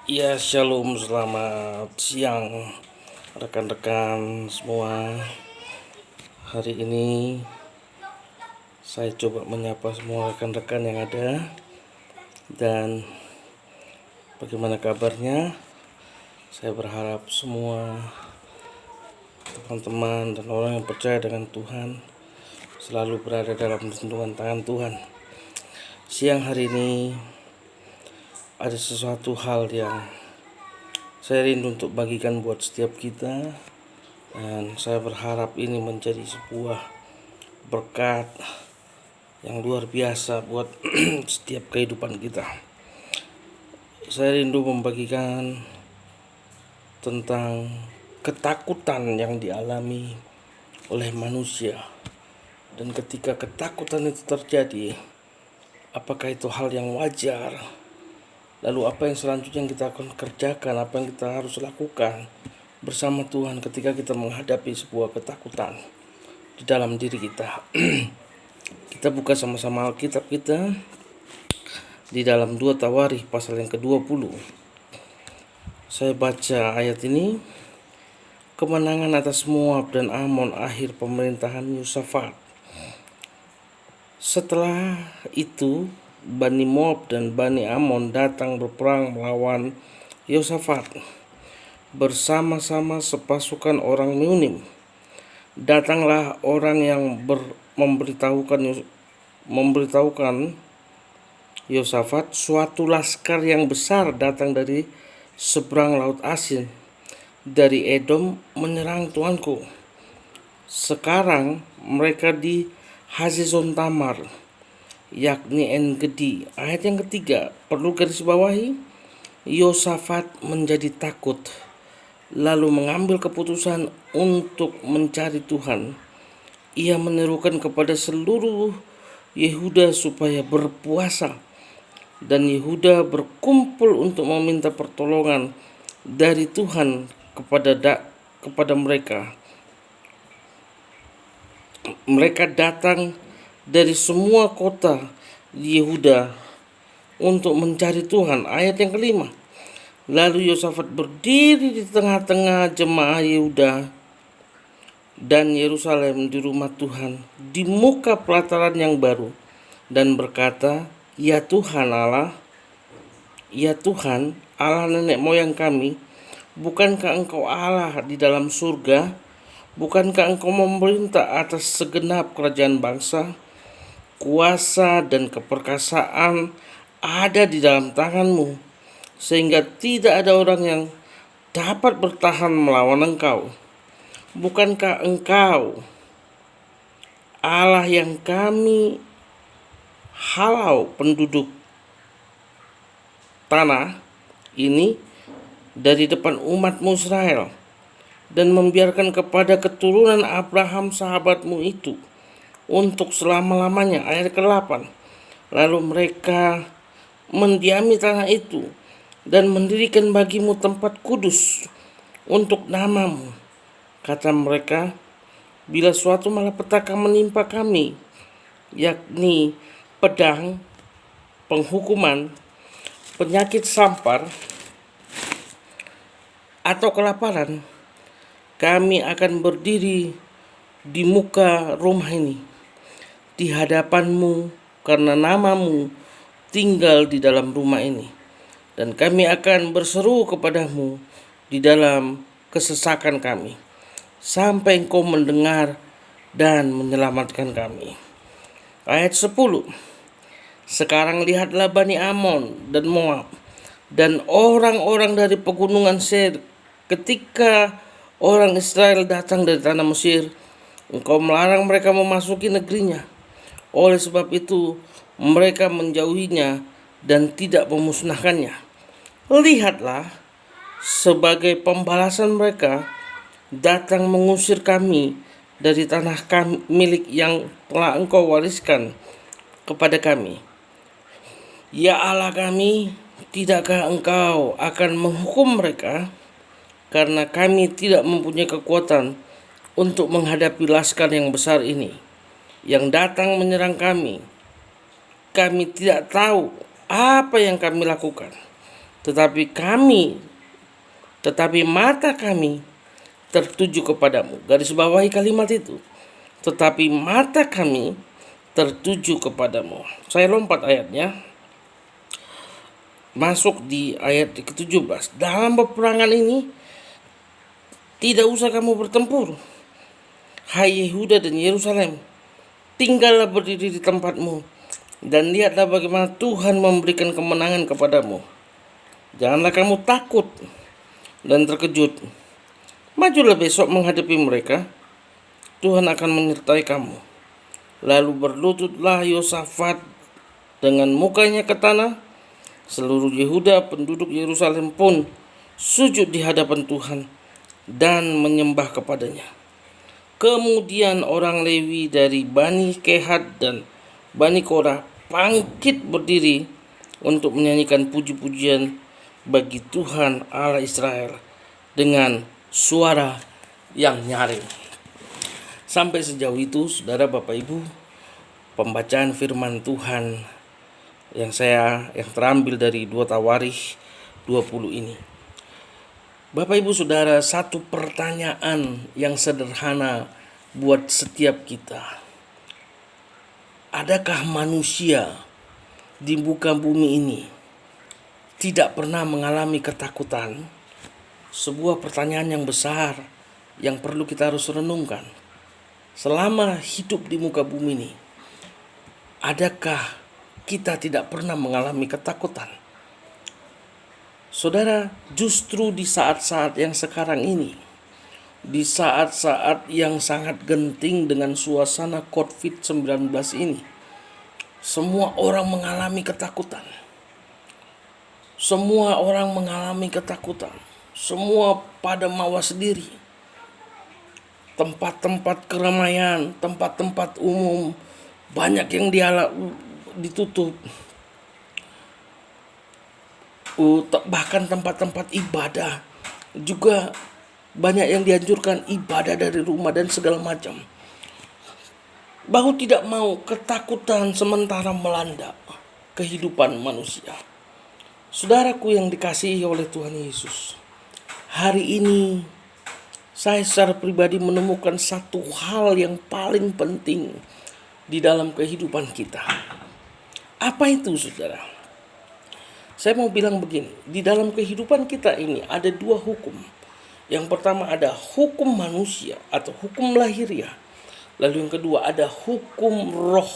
Ya, shalom, selamat siang rekan-rekan semua. Hari ini saya coba menyapa semua rekan-rekan yang ada. Dan bagaimana kabarnya? Saya berharap semua teman-teman dan orang yang percaya dengan Tuhan selalu berada dalam lindungan tangan Tuhan. Siang hari ini ada sesuatu hal yang saya rindu untuk bagikan buat setiap kita, dan saya berharap ini menjadi sebuah berkat yang luar biasa buat setiap kehidupan kita. Saya rindu membagikan tentang ketakutan yang dialami oleh manusia. Dan ketika ketakutan itu terjadi, apakah itu hal yang wajar? Lalu apa yang selanjutnya yang kita akan kerjakan, apa yang kita harus lakukan bersama Tuhan ketika kita menghadapi sebuah ketakutan di dalam diri kita. Kita buka sama-sama Alkitab kita di dalam 2 Tawarikh pasal yang ke-20. Saya baca ayat ini. Kemenangan atas Moab dan Amon akhir pemerintahan Yosafat. Setelah itu Bani Moab dan Bani Amon datang berperang melawan Yosafat bersama-sama sepasukan orang Meunim. Datanglah orang yang memberitahukan Yosafat, suatu laskar yang besar datang dari seberang laut Asin, dari Edom, menyerang tuanku. Sekarang mereka di Hazezon Tamar, yakni En-Gedi. Ayat yang ketiga, perlu garis bawahi. Yosafat menjadi takut, lalu mengambil keputusan untuk mencari Tuhan. Ia menyerukan kepada seluruh Yehuda supaya berpuasa, dan Yehuda berkumpul untuk meminta pertolongan dari Tuhan kepada mereka. Mereka datang dari semua kota di Yehuda untuk mencari Tuhan. Ayat yang kelima. Lalu Yosafat berdiri di tengah-tengah jemaah Yehuda dan Yerusalem di rumah Tuhan di muka pelataran yang baru, dan berkata, Ya Tuhan Allah nenek moyang kami, bukankah Engkau Allah di dalam surga? Bukankah Engkau memerintah atas segenap kerajaan bangsa? Kuasa dan keperkasaan ada di dalam tangan-Mu, sehingga tidak ada orang yang dapat bertahan melawan Engkau. Bukankah Engkau Allah yang kami halau penduduk tanah ini dari depan umat-Mu Israel, dan membiarkan kepada keturunan Abraham sahabat-Mu itu untuk selama-lamanya. Ayat ke-8. Lalu mereka mendiami tanah itu dan mendirikan bagi-Mu tempat kudus untuk nama-Mu. Kata mereka, bila suatu malapetaka menimpa kami, yakni pedang, penghukuman, penyakit sampar, atau kelaparan, kami akan berdiri di muka rumah ini di hadapan-Mu, karena nama-Mu tinggal di dalam rumah ini, dan kami akan berseru kepada-Mu di dalam kesesakan kami, sampai Engkau mendengar dan menyelamatkan kami. Ayat 10. Sekarang lihatlah Bani Amon dan Moab dan orang-orang dari pegunungan Seir, ketika orang Israel datang dari tanah Mesir, Engkau melarang mereka memasuki negerinya. Oleh sebab itu mereka menjauhinya dan tidak memusnahkannya. Lihatlah, sebagai pembalasan mereka datang mengusir kami dari tanah kami, milik yang telah Engkau wariskan kepada kami. Ya Allah kami, tidakkah Engkau akan menghukum mereka? Karena kami tidak mempunyai kekuatan untuk menghadapi laskar yang besar ini yang datang menyerang kami. Kami tidak tahu apa yang kami lakukan. tetapi mata kami tertuju kepadamu. Garis bawahi kalimat itu. Tetapi mata kami tertuju kepadamu. Saya lompat ayatnya. Masuk di ayat ke-17. Dalam peperangan ini tidak usah kamu bertempur, hai Yehuda dan Yerusalem. Tinggallah berdiri di tempatmu dan lihatlah bagaimana Tuhan memberikan kemenangan kepadamu. Janganlah kamu takut dan terkejut. Majulah besok menghadapi mereka. Tuhan akan menyertai kamu. Lalu berlututlah Yosafat dengan mukanya ke tanah. Seluruh Yehuda, penduduk Yerusalem pun sujud di hadapan Tuhan dan menyembah kepadanya. Kemudian orang Lewi dari Bani Kehat dan Bani Korah bangkit berdiri untuk menyanyikan puji-pujian bagi Tuhan Allah Israel dengan suara yang nyaring. Sampai sejauh itu, saudara, Bapak Ibu, pembacaan firman Tuhan yang terambil dari 2 Tawarikh 20 ini. Bapak Ibu Saudara, satu pertanyaan yang sederhana buat setiap kita. Adakah manusia di muka bumi ini tidak pernah mengalami ketakutan? Sebuah pertanyaan yang besar yang perlu kita harus renungkan. Selama hidup di muka bumi ini, adakah kita tidak pernah mengalami ketakutan? Saudara, justru di saat-saat yang sekarang ini, di saat-saat yang sangat genting dengan suasana COVID-19 ini, semua orang mengalami ketakutan. Semua orang mengalami ketakutan. Semua pada mawas diri. Tempat-tempat keramaian, tempat-tempat umum, banyak yang ditutup. Bahkan tempat-tempat ibadah juga banyak yang dianjurkan ibadah dari rumah dan segala macam. Mau tidak mau, ketakutan sementara melanda kehidupan manusia. Saudaraku yang dikasihi oleh Tuhan Yesus, hari ini saya secara pribadi menemukan satu hal yang paling penting di dalam kehidupan kita. Apa itu, saudara? Saya mau bilang begini, di dalam kehidupan kita ini ada 2 hukum. Yang pertama ada hukum manusia atau hukum lahiriah. Lalu yang kedua ada hukum roh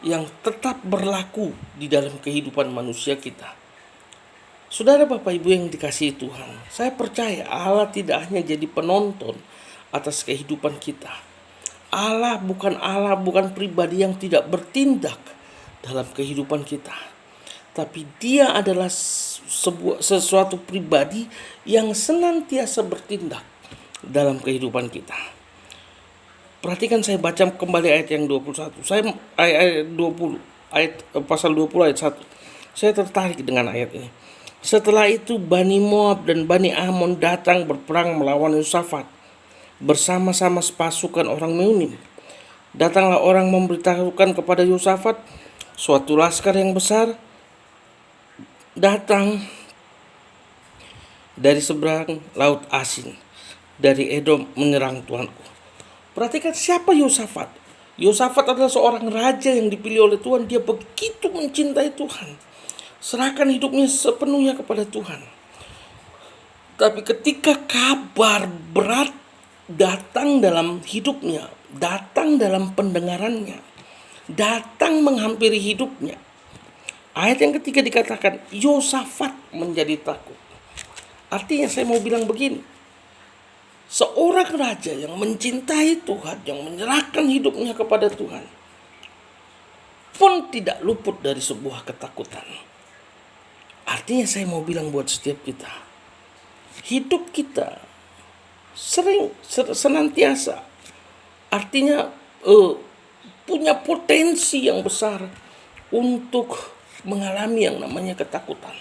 yang tetap berlaku di dalam kehidupan manusia kita. Saudara, Bapak Ibu yang dikasihi Tuhan, saya percaya Allah tidak hanya jadi penonton atas kehidupan kita. Allah bukan pribadi yang tidak bertindak dalam kehidupan kita. Tapi Dia adalah sesuatu pribadi yang senantiasa bertindak dalam kehidupan kita. Perhatikan, saya baca kembali ayat yang 21. Pasal 20 ayat 1. Saya tertarik dengan ayat ini. Setelah itu Bani Moab dan Bani Ammon datang berperang melawan Yosafat bersama-sama sepasukan orang Meunim. Datanglah orang memberitahukan kepada Yosafat, suatu laskar yang besar datang dari seberang laut Asin, dari Edom menyerang Tuanku. Perhatikan siapa Yosafat. Yosafat adalah seorang raja yang dipilih oleh Tuhan. Dia begitu mencintai Tuhan, serahkan hidupnya sepenuhnya kepada Tuhan. Tapi ketika kabar berat datang dalam hidupnya, datang dalam pendengarannya, datang menghampiri hidupnya, ayat yang ketiga dikatakan Yosafat menjadi takut. Artinya saya mau bilang begini, seorang raja yang mencintai Tuhan, yang menyerahkan hidupnya kepada Tuhan, pun tidak luput dari sebuah ketakutan. Artinya saya mau bilang buat setiap kita, hidup kita senantiasa artinya punya potensi yang besar untuk mengalami yang namanya ketakutan.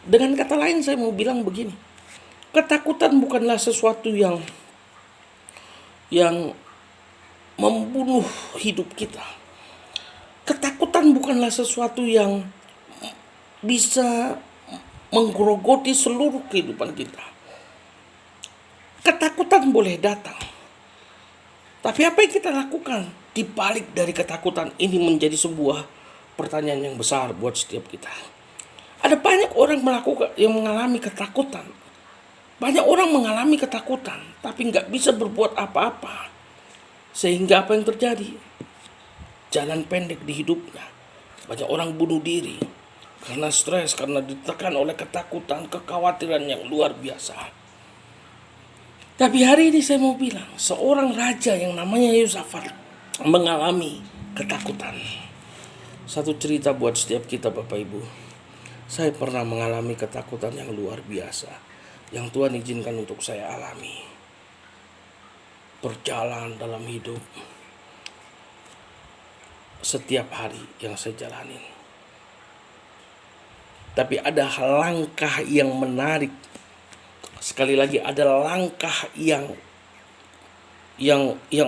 Dengan kata lain saya mau bilang begini, ketakutan bukanlah sesuatu yang membunuh hidup kita. Ketakutan bukanlah sesuatu yang bisa menggerogoti seluruh kehidupan kita. Ketakutan boleh datang, tapi apa yang kita lakukan di balik dari ketakutan ini menjadi sebuah pertanyaan yang besar buat setiap kita. Ada banyak orang yang mengalami ketakutan. Banyak orang mengalami ketakutan, tapi nggak bisa berbuat apa-apa. Sehingga apa yang terjadi? Jalan pendek di hidupnya. Banyak orang bunuh diri karena stres, karena ditekan oleh ketakutan, kekhawatiran yang luar biasa. Tapi hari ini saya mau bilang, seorang raja yang namanya Yosafat mengalami ketakutan. Satu cerita buat setiap kita Bapak Ibu. Saya pernah mengalami ketakutan yang luar biasa, yang Tuhan izinkan untuk saya alami. Berjalan dalam hidup setiap hari yang saya jalani. Tapi ada langkah yang menarik. Sekali lagi ada langkah yang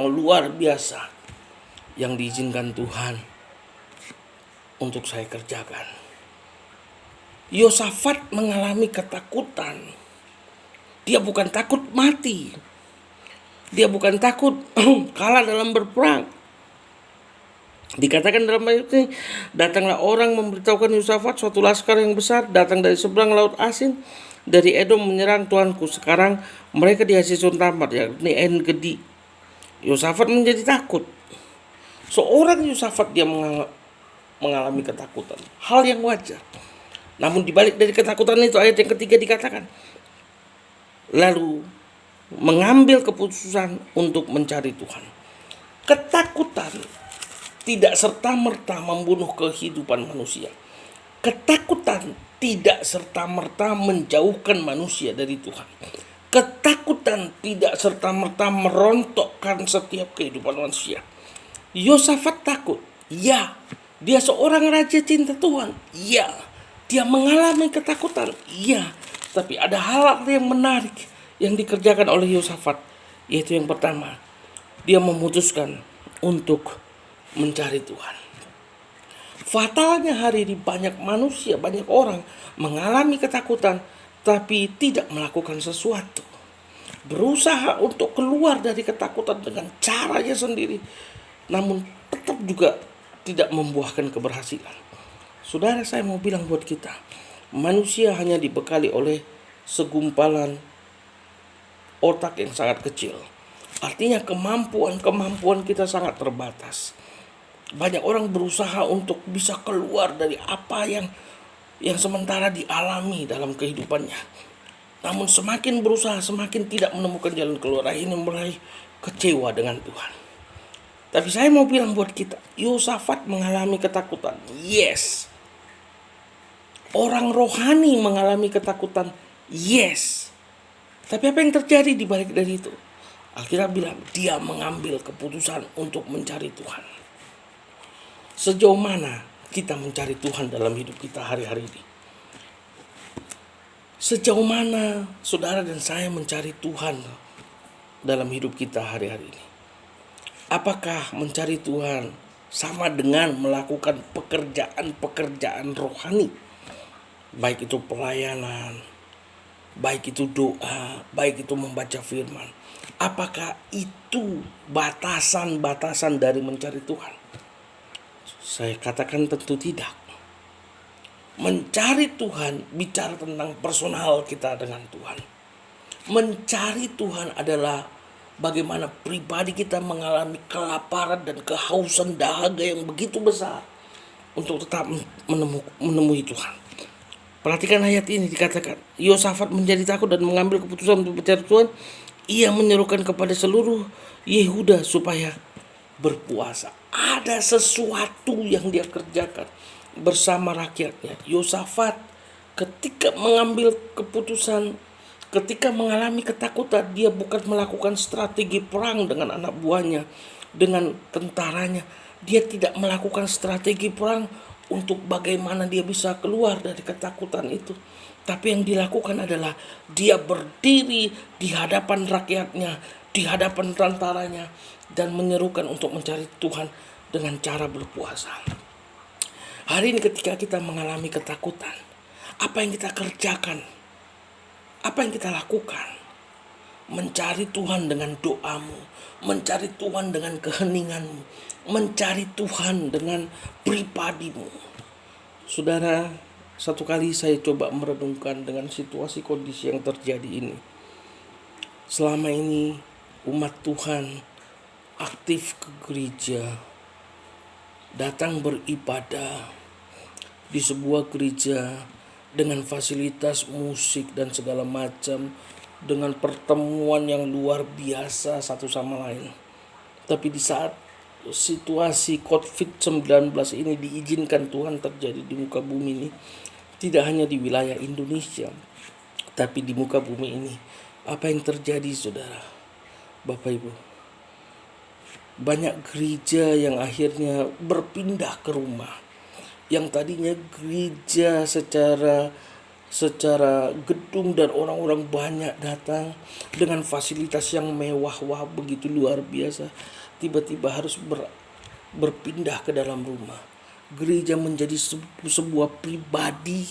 luar biasa yang diizinkan Tuhan untuk saya kerjakan. Yosafat mengalami ketakutan. Dia bukan takut mati. Dia bukan takut kalah dalam berperang. Dikatakan dalam ayat ini, datanglah orang memberitahukan Yosafat, suatu laskar yang besar datang dari seberang laut Asin, dari Edom menyerang tuanku. Sekarang mereka di Hazeson Tamar, yakni En-Gedi. Yosafat menjadi takut. Seorang Yosafat dia mengalami ketakutan, hal yang wajar. Namun dibalik dari ketakutan itu, ayat yang ketiga dikatakan, lalu mengambil keputusan untuk mencari Tuhan. Ketakutan tidak serta-merta membunuh kehidupan manusia. Ketakutan tidak serta-merta menjauhkan manusia dari Tuhan. Ketakutan tidak serta-merta merontokkan setiap kehidupan manusia. Yosafat takut, ya. Dia seorang raja cinta Tuhan, ya. Dia mengalami ketakutan, ya. Tapi ada hal yang menarik yang dikerjakan oleh Yosafat, yaitu yang pertama, dia memutuskan untuk mencari Tuhan. Fatalnya hari ini banyak manusia, banyak orang mengalami ketakutan tapi tidak melakukan sesuatu. Berusaha untuk keluar dari ketakutan dengan caranya sendiri, namun tetap juga tidak membuahkan keberhasilan. Saudara, saya mau bilang buat kita, manusia hanya dibekali oleh segumpalan otak yang sangat kecil. Artinya kemampuan kita sangat terbatas. Banyak orang berusaha untuk bisa keluar dari apa yang sementara dialami dalam kehidupannya. Namun semakin berusaha, semakin tidak menemukan jalan keluar. Akhirnya mulai kecewa dengan Tuhan. Tapi saya mau bilang buat kita, Yosafat mengalami ketakutan. Yes. Orang rohani mengalami ketakutan. Yes. Tapi apa yang terjadi di balik dari itu? Alkitab bilang, dia mengambil keputusan untuk mencari Tuhan. Sejauh mana kita mencari Tuhan dalam hidup kita hari-hari ini? Sejauh mana saudara dan saya mencari Tuhan dalam hidup kita hari-hari ini? Apakah mencari Tuhan sama dengan melakukan pekerjaan-pekerjaan rohani? Baik itu pelayanan, baik itu doa, baik itu membaca firman. Apakah itu batasan-batasan dari mencari Tuhan? Saya katakan tentu tidak. Mencari Tuhan bicara tentang personal kita dengan Tuhan. Mencari Tuhan adalah bagaimana pribadi kita mengalami kelaparan dan kehausan dahaga yang begitu besar untuk tetap menemui Tuhan. Perhatikan ayat ini, dikatakan Yosafat menjadi takut dan mengambil keputusan untuk mencari Tuhan. Ia menyerukan kepada seluruh Yehuda supaya berpuasa. Ada sesuatu yang dia kerjakan bersama rakyatnya. Yosafat ketika mengambil keputusan, ketika mengalami ketakutan, dia bukan melakukan strategi perang dengan anak buahnya, dengan tentaranya. Dia tidak melakukan strategi perang untuk bagaimana dia bisa keluar dari ketakutan itu. Tapi yang dilakukan adalah dia berdiri di hadapan rakyatnya, di hadapan tentaranya, dan menyerukan untuk mencari Tuhan dengan cara berpuasa. Hari ini ketika kita mengalami ketakutan, Apa yang kita kerjakan, apa yang kita lakukan, mencari Tuhan dengan doamu, mencari Tuhan dengan keheninganmu, mencari Tuhan dengan pribadimu. Saudara, satu kali saya coba merenungkan dengan situasi kondisi yang terjadi ini. Selama ini umat Tuhan aktif ke gereja, datang beribadah di sebuah gereja dengan fasilitas musik dan segala macam, dengan pertemuan yang luar biasa satu sama lain. Tapi di saat situasi COVID-19 ini diizinkan Tuhan terjadi di muka bumi ini, tidak hanya di wilayah Indonesia, tapi di muka bumi ini, apa yang terjadi, saudara, Bapak Ibu? Banyak gereja yang akhirnya berpindah ke rumah. Yang tadinya gereja secara gedung dan orang-orang banyak datang dengan fasilitas yang mewah, wah begitu luar biasa, tiba-tiba harus berpindah ke dalam rumah. Gereja menjadi sebuah pribadi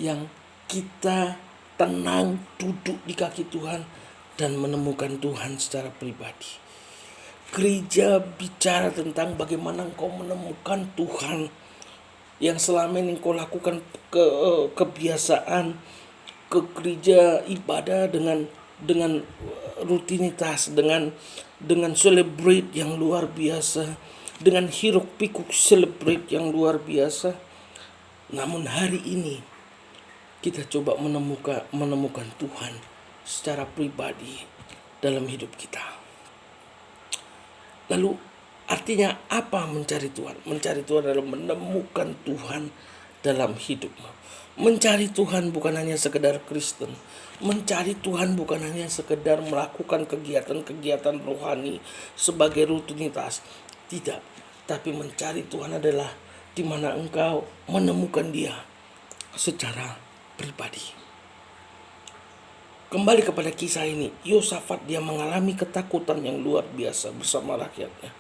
yang kita tenang duduk di kaki Tuhan dan menemukan Tuhan secara pribadi. Gereja bicara tentang bagaimana engkau menemukan Tuhan yang selama ini engkau lakukan kebiasaan ke gereja ibadah dengan rutinitas, dengan celebrate yang luar biasa, dengan hiruk pikuk celebrate yang luar biasa. Namun hari ini kita coba menemukan Tuhan secara pribadi dalam hidup kita. Lalu artinya apa mencari Tuhan? Mencari Tuhan adalah menemukan Tuhan dalam hidupmu. Mencari Tuhan bukan hanya sekedar Kristen. Mencari Tuhan bukan hanya sekedar melakukan kegiatan-kegiatan rohani sebagai rutinitas. Tidak. Tapi mencari Tuhan adalah di mana engkau menemukan Dia secara pribadi. Kembali kepada kisah ini, Yosafat dia mengalami ketakutan yang luar biasa bersama rakyatnya.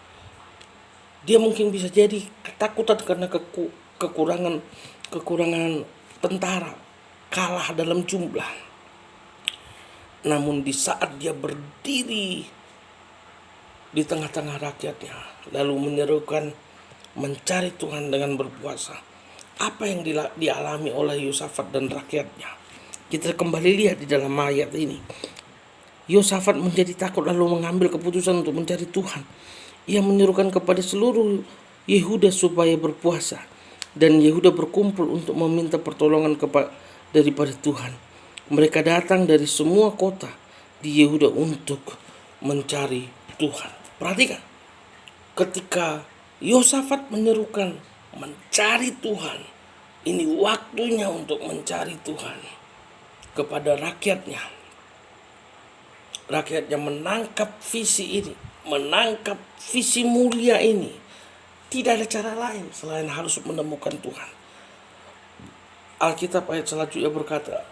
Dia mungkin bisa jadi ketakutan karena kekurangan tentara, kalah dalam jumlah. Namun di saat dia berdiri di tengah-tengah rakyatnya, lalu menyerukan mencari Tuhan dengan berpuasa, apa yang dialami oleh Yosafat dan rakyatnya? Kita kembali lihat di dalam ayat ini. Yosafat menjadi takut lalu mengambil keputusan untuk mencari Tuhan. Ia menyerukan kepada seluruh Yehuda supaya berpuasa, dan Yehuda berkumpul untuk meminta pertolongan daripada Tuhan. Mereka datang dari semua kota di Yehuda untuk mencari Tuhan. Perhatikan, ketika Yosafat menyerukan mencari Tuhan, ini waktunya untuk mencari Tuhan kepada rakyatnya. Rakyatnya menangkap visi ini, menangkap visi mulia ini. Tidak ada cara lain selain harus menemukan Tuhan. Alkitab ayat selanjutnya berkata,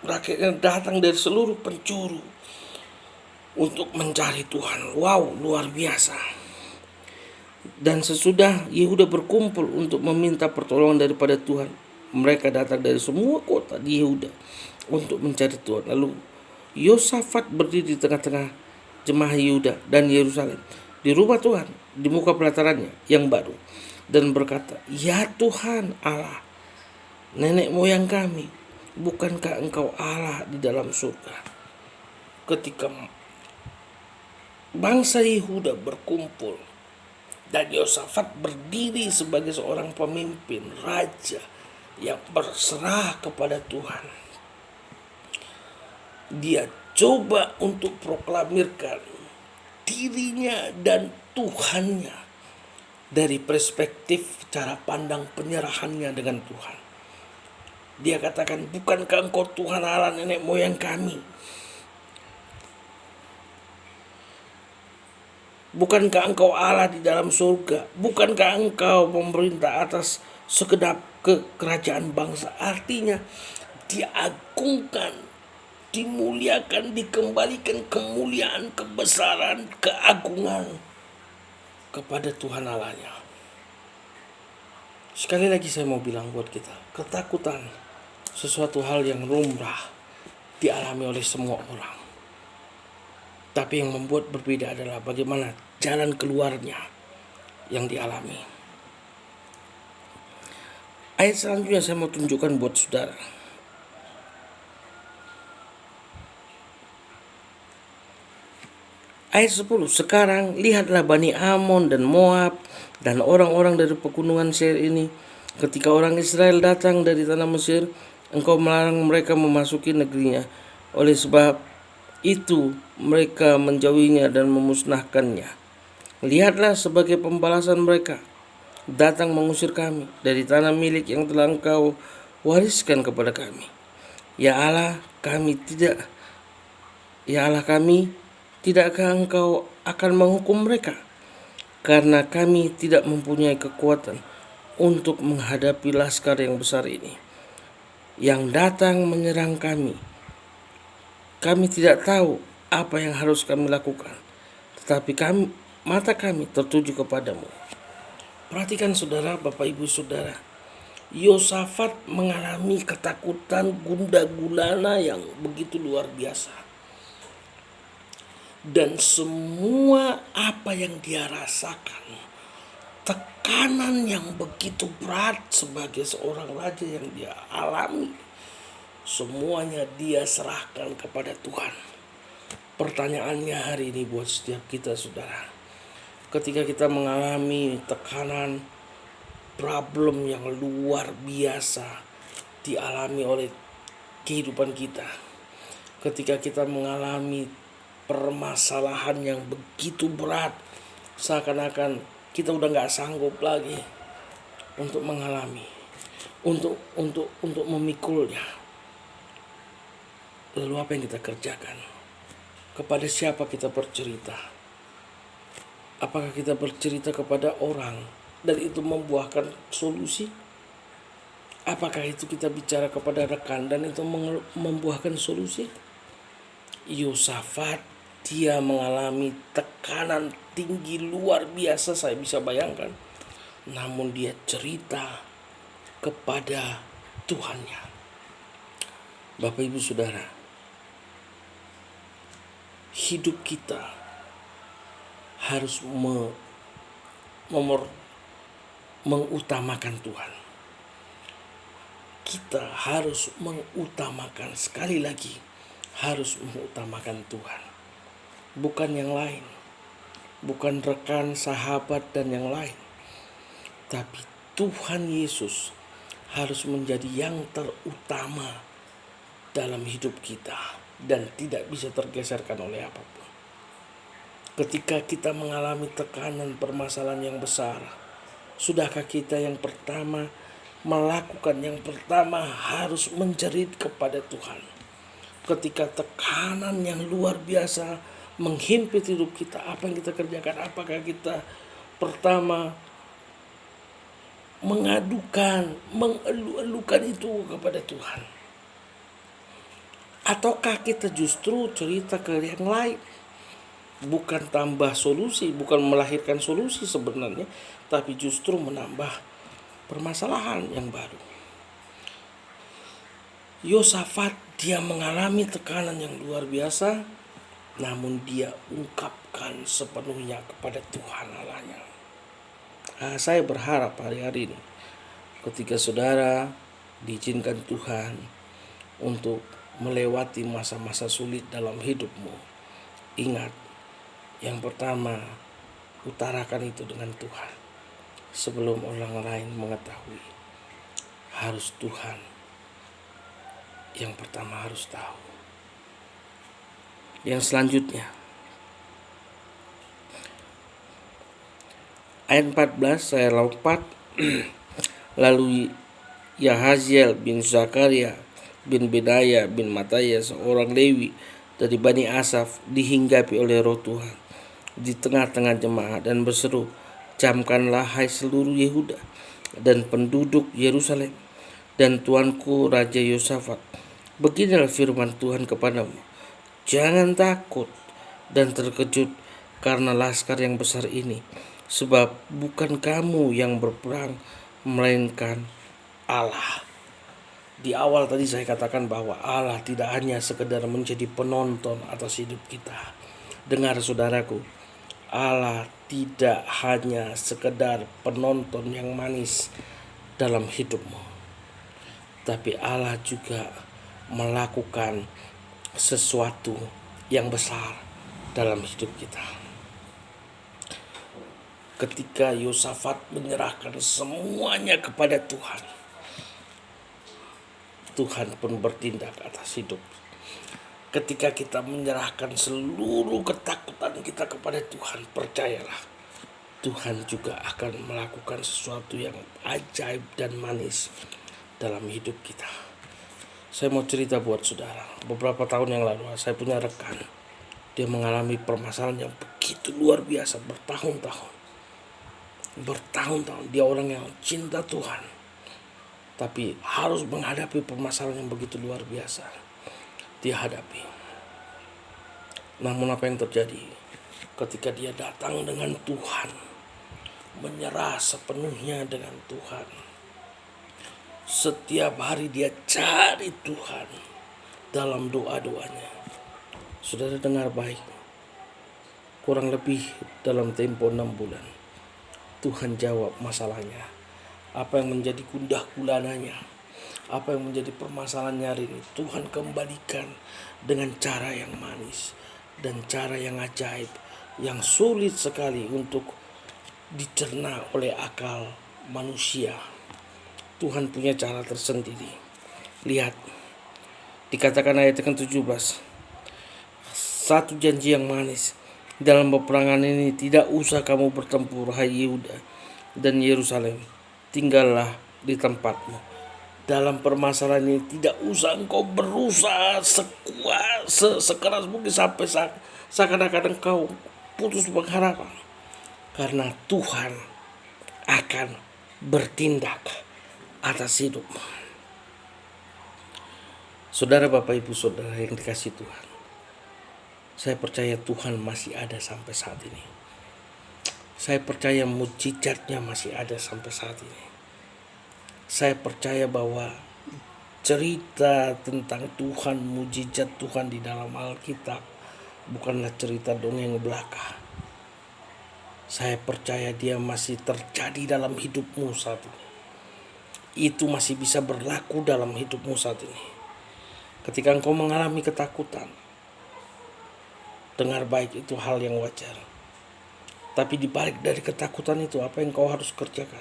rakyatnya datang dari seluruh penjuru untuk mencari Tuhan. Wow, luar biasa. Dan sesudah Yehuda berkumpul untuk meminta pertolongan daripada Tuhan, mereka datang dari semua kota di Yehuda untuk mencari Tuhan. Lalu Yosafat berdiri di tengah-tengah jemaah Yehuda dan Yerusalem di rumah Tuhan, di muka pelatarannya yang baru, dan berkata, "Ya Tuhan Allah, nenek moyang kami, bukankah Engkau Allah di dalam surga?" Ketika bangsa Yehuda berkumpul dan Yosafat berdiri sebagai seorang pemimpin, raja yang berserah kepada Tuhan, dia coba untuk proklamirkan dirinya dan Tuhannya dari perspektif cara pandang penyerahannya dengan Tuhan. Dia katakan, "Bukankah Engkau Tuhan Allah nenek moyang kami? Bukankah Engkau Allah di dalam surga? Bukankah Engkau pemerintah atas segenap kerajaan bangsa?" Artinya diagungkan, dimuliakan, dikembalikan kemuliaan, kebesaran, keagungan kepada Tuhan Allahnya. Sekali lagi saya mau bilang buat kita, ketakutan sesuatu hal yang lumrah dialami oleh semua orang. Tapi yang membuat berbeda adalah bagaimana jalan keluarnya yang dialami. Ayat selanjutnya saya mau tunjukkan buat saudara. Ayat 10, sekarang lihatlah Bani Amon dan Moab dan orang-orang dari pegunungan Seir ini. Ketika orang Israel datang dari tanah Mesir, engkau melarang mereka memasuki negerinya. Oleh sebab itu mereka menjauhinya dan memusnahkannya. Lihatlah sebagai pembalasan mereka datang mengusir kami dari tanah milik yang telah engkau wariskan kepada kami. Ya Allah kami, tidakkah engkau akan menghukum mereka? Karena kami tidak mempunyai kekuatan untuk menghadapi laskar yang besar ini yang datang menyerang kami. Kami tidak tahu apa yang harus kami lakukan, tetapi mata kami tertuju kepadamu. Perhatikan saudara, Bapak Ibu Saudara, Yosafat mengalami ketakutan gundah gulana yang begitu luar biasa. Dan semua apa yang dia rasakan, tekanan yang begitu berat sebagai seorang raja yang dia alami, semuanya dia serahkan kepada Tuhan. Pertanyaannya hari ini buat setiap kita saudara, ketika kita mengalami tekanan, problem yang luar biasa dialami oleh kehidupan kita, ketika kita mengalami permasalahan yang begitu berat, seakan-akan kita udah gak sanggup lagi untuk mengalami, untuk memikulnya. Lalu apa yang kita kerjakan? Kepada siapa kita bercerita? Apakah kita bercerita kepada orang dan itu membuahkan solusi? Apakah itu kita bicara kepada rekan dan itu membuahkan solusi? Yosafat, dia mengalami tekanan tinggi luar biasa, saya bisa bayangkan. Namun dia cerita kepada Tuhannya. Bapak Ibu Saudara, hidup kita harus mengutamakan Tuhan. Kita harus mengutamakan, sekali lagi, harus mengutamakan Tuhan, bukan yang lain, bukan rekan, sahabat, dan yang lain. Tapi Tuhan Yesus harus menjadi yang terutama dalam hidup kita dan tidak bisa tergeserkan oleh apapun. Ketika kita mengalami tekanan permasalahan yang besar, sudahkah kita yang pertama melakukan, yang pertama harus menjerit kepada Tuhan? Ketika tekanan yang luar biasa menghimpit hidup kita, apa yang kita kerjakan? Apakah kita pertama mengeluhkan itu kepada Tuhan? Ataukah kita justru cerita ke yang lain? Bukan tambah solusi, bukan melahirkan solusi sebenarnya, tapi justru menambah permasalahan yang baru. Yosafat, dia mengalami tekanan yang luar biasa, namun dia ungkapkan sepenuhnya kepada Tuhan Allahnya. Saya berharap hari-hari ini, ketika saudara diizinkan Tuhan untuk melewati masa-masa sulit dalam hidupmu, ingat, yang pertama, utarakan itu dengan Tuhan. Sebelum orang lain mengetahui, harus Tuhan yang pertama harus tahu. Yang selanjutnya, ayat 14 saya lompat. Lalu Yahaziel bin Zakaria bin Bedaya bin Mataya, seorang Lewi dari Bani Asaf, dihinggapi oleh roh Tuhan di tengah-tengah jemaat dan berseru, camkanlah hai seluruh Yehuda dan penduduk Yerusalem dan tuanku Raja Yosafat, beginilah firman Tuhan kepadamu, jangan takut dan terkejut karena laskar yang besar ini, sebab bukan kamu yang berperang, melainkan Allah. Di awal tadi saya katakan bahwa Allah tidak hanya sekedar menjadi penonton atas hidup kita. Dengar saudaraku, Allah tidak hanya sekedar penonton yang manis dalam hidupmu, tapi Allah juga melakukan sesuatu yang besar dalam hidup kita. Ketika Yosafat menyerahkan semuanya kepada Tuhan, Tuhan pun bertindak atas hidup. Ketika kita menyerahkan seluruh ketakutan kita kepada Tuhan, percayalah, Tuhan juga akan melakukan sesuatu yang ajaib dan manis dalam hidup kita. Saya mau cerita buat saudara. Beberapa tahun yang lalu saya punya rekan. Dia mengalami permasalahan yang begitu luar biasa bertahun-tahun. Dia orang yang cinta Tuhan, tapi harus menghadapi permasalahan yang begitu luar biasa dia hadapi. Namun apa yang terjadi ketika dia datang dengan Tuhan, menyerah sepenuhnya dengan Tuhan, setiap hari dia cari Tuhan dalam doa-doanya. Saudara dengar baik, kurang lebih dalam tempo 6 bulan Tuhan jawab masalahnya. Apa yang menjadi gundah gulananya, apa yang menjadi permasalahan hari ini, Tuhan kembalikan dengan cara yang manis dan cara yang ajaib, yang sulit sekali untuk dicerna oleh akal manusia. Tuhan punya cara tersendiri. Lihat, dikatakan ayat yang ke-17, satu janji yang manis. Dalam peperangan ini tidak usah kamu bertempur, hai Yehuda dan Yerusalem, tinggallah di tempatmu. Dalam permasalahan ini tidak usah engkau berusaha sekeras mungkin sampai seakan-akan engkau putus pengharapan, karena Tuhan akan bertindak atas hidupmu. Saudara, Bapak, Ibu, Saudara yang dikasihi Tuhan, saya percaya Tuhan masih ada sampai saat ini. Saya percaya mujizatnya masih ada sampai saat ini. Saya percaya bahwa cerita tentang Tuhan, mujizat Tuhan di dalam Alkitab bukanlah cerita dongeng belaka. Saya percaya dia masih terjadi dalam hidupmu saat ini. Itu masih bisa berlaku dalam hidupmu saat ini. Ketika engkau mengalami ketakutan, dengar baik, itu hal yang wajar. Tapi dibalik dari ketakutan itu, apa yang kau harus kerjakan?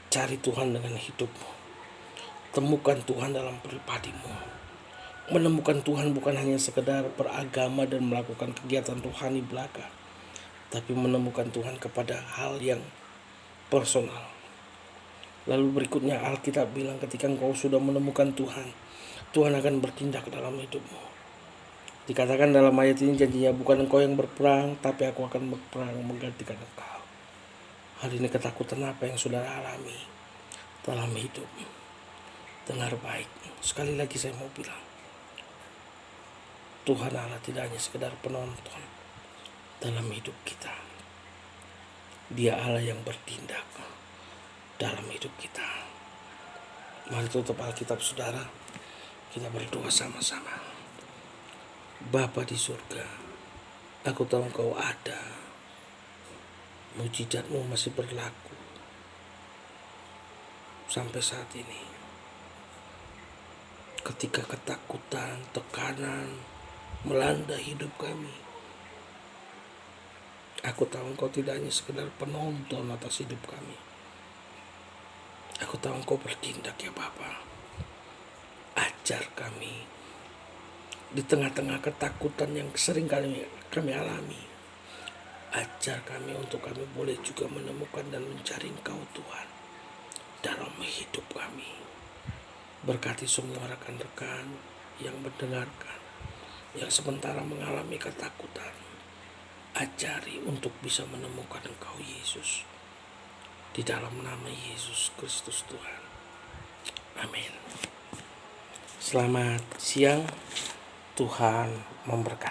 Cari Tuhan dengan hidupmu. Temukan Tuhan dalam pribadimu. Menemukan Tuhan bukan hanya sekedar beragama dan melakukan kegiatan rohani belaka, tapi menemukan Tuhan kepada hal yang personal. Lalu berikutnya Alkitab bilang ketika engkau sudah menemukan Tuhan, Tuhan akan bertindak dalam hidupmu. Dikatakan dalam ayat ini janjinya, bukan engkau yang berperang, tapi aku akan berperang menggantikan engkau. Hari ini ketakutan apa yang saudara alami dalam hidup? Dengar baik, sekali lagi saya mau bilang, Tuhan Allah tidak hanya sekedar penonton dalam hidup kita. Dia Allah yang bertindak dalam hidup kita. Mari tutup Alkitab saudara, kita berdoa sama-sama. Bapa di surga, aku tahu Engkau ada. Mujizat-Mu masih berlaku sampai saat ini. Ketika ketakutan, tekanan melanda hidup kami, aku tahu Engkau tidak hanya sekedar penonton atas hidup kami. Aku tahu Engkau bertindak ya Bapa. Ajar kami di tengah-tengah ketakutan yang sering kami alami. Ajar kami untuk kami boleh juga menemukan dan mencari Engkau Tuhan dalam hidup kami. Berkati semua rekan-rekan yang mendengarkan, yang sementara mengalami ketakutan. Ajari untuk bisa menemukan Engkau Yesus. Di dalam nama Yesus Kristus Tuhan. Amin. Selamat siang. Tuhan memberkati.